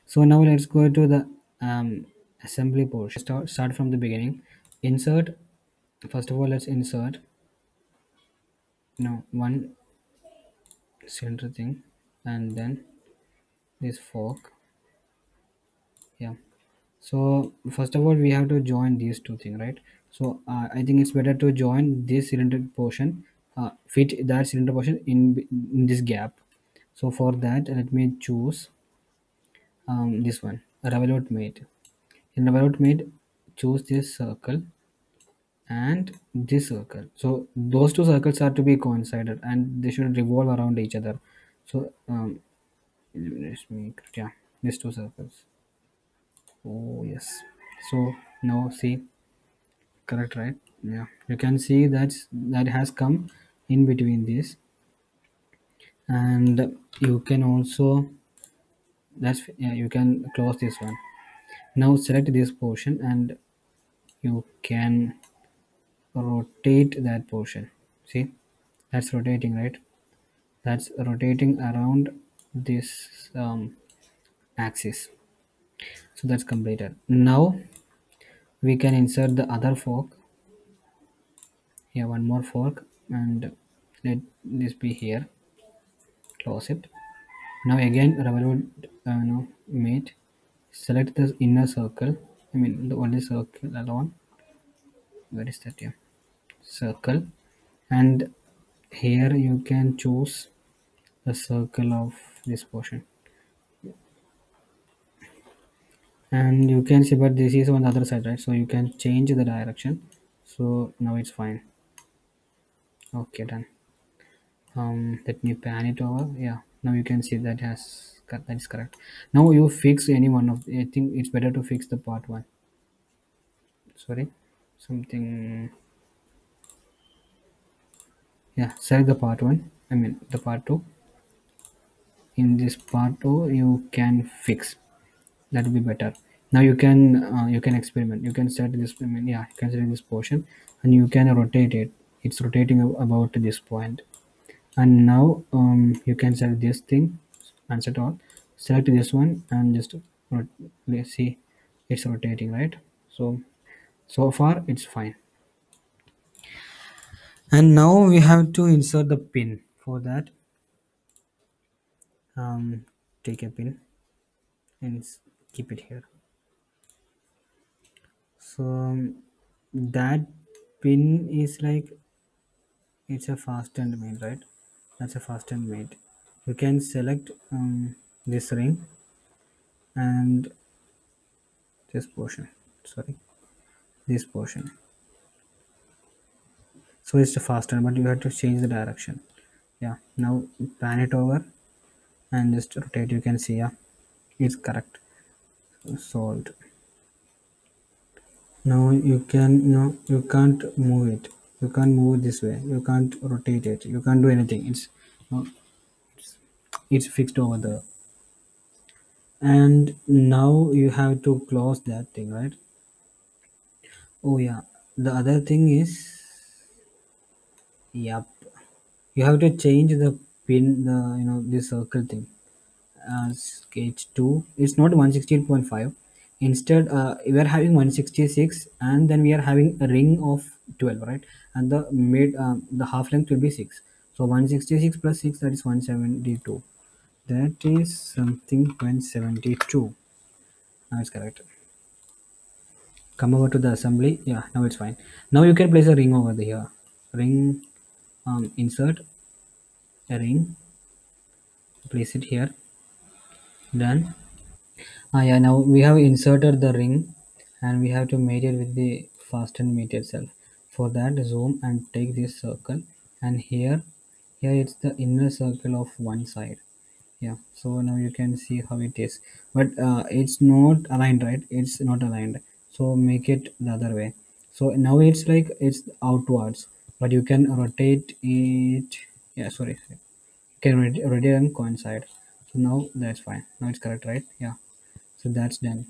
So now let's go to the assembly portion. Start from the beginning. Insert. First of all, let's insert one center thing, and then this fork. Yeah. So first of all, we have to join these two things, right? So I think it's better to join this cylinder portion, fit that cylinder portion in this gap. So for that, let me choose this one, Revolut Mate. In Revolut Mate, choose this circle and this circle. So those two circles are to be coincided and they should revolve around each other. So let me, yeah, these two circles. Oh yes. So now see, correct, right? Yeah, you can see that has come in between this, and you can also, that's, yeah, you can close this one. Now select this portion and you can rotate that portion. See, that's rotating, right? That's rotating around this axis. So that's completed. Now we can insert the other fork. Here, one more fork, and let this be here. Close it. Now again, Revolut Mate. Select the inner circle. I mean the only circle alone. Where is that? Yeah, circle. And here you can choose the circle of this portion, and you can see, but this is on the other side, right? So you can change the direction. So now it's fine. Okay, done. Let me pan it over. Yeah, now you can see that is correct. Now you fix any one of, I think it's better to fix the part one. Sorry, something. Yeah, select the part one. I mean the part two. In this part two, you can fix. That will be better. Now you can experiment. You can set this. I mean, yeah, you can set this portion, and you can rotate it. It's rotating about this point. And now you can select this thing and set all. Select this one and just let's see, it's rotating, right? So so far it's fine. And now we have to insert the pin. For that, take a pin and keep it here. So that pin is like, it's a fastened made, right? That's a fastened made. You can select this ring and this portion. Sorry, this portion. So it's a fastened, but you have to change the direction. Yeah. Now pan it over and just rotate. You can see, yeah, it's correct. Solved. Now you can, you can't move it. You can't move this way. You can't rotate it. You can't do anything. No, it's fixed over there. And now you have to close that thing, right? Oh yeah, the other thing is, yep, you have to change the pin, the, this circle thing as h2. It's not 168.5. Instead we are having 166, and then we are having a ring of 12, right? And the half length will be 6. So 166 plus 6, that is 172. That is something 172. Now it's correct. Come over to the assembly. Yeah, now it's fine. Now you can place a ring over here. Ring, insert a ring, place it here. Done. Yeah, now we have inserted the ring, and we have to mate it with the fastened mate itself. For that, zoom and take this circle, and here it's the inner circle of one side. Yeah, so now you can see how it is, but it's not aligned, right? It's not aligned. So make it the other way. So now it's like it's outwards, but you can rotate it. Yeah, sorry, you can rotate and coincide. So now that's fine. Now it's correct, right? Yeah, so that's done.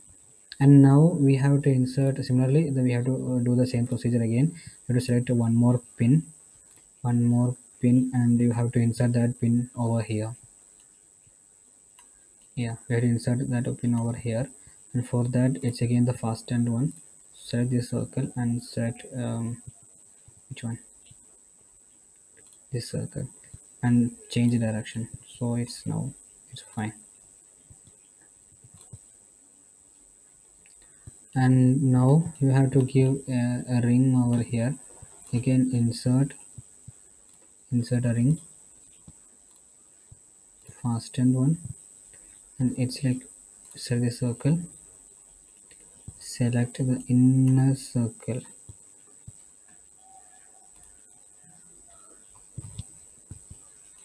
And now we have to insert, similarly then we have to do the same procedure again. You have to select one more pin, and you have to insert that pin over here. Yeah, we have to insert that pin over here, and for that it's again the fastened one. Select this circle and select which one, this circle, and change the direction, so it's now it's fine. And now you have to give a ring over here. Again insert a ring, fastened one, and it's like select the circle, select the inner circle.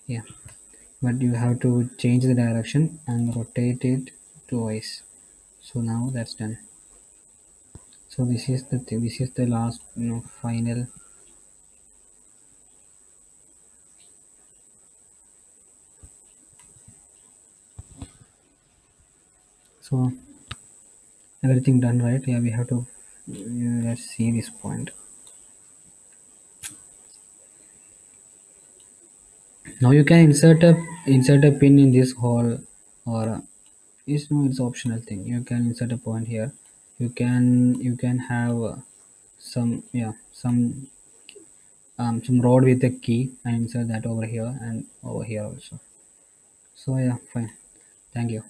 Yeah, but you have to change the direction and rotate it twice. So now that's done. So this is the thing, this is the last, final. So everything done, right? Yeah, we have to, let's see this point. Now you can insert a pin in this hole, or it's no, it's optional thing. You can insert a point here. You can have some, yeah, some rod with a key and insert that over here and over here also. So yeah, fine. Thank you.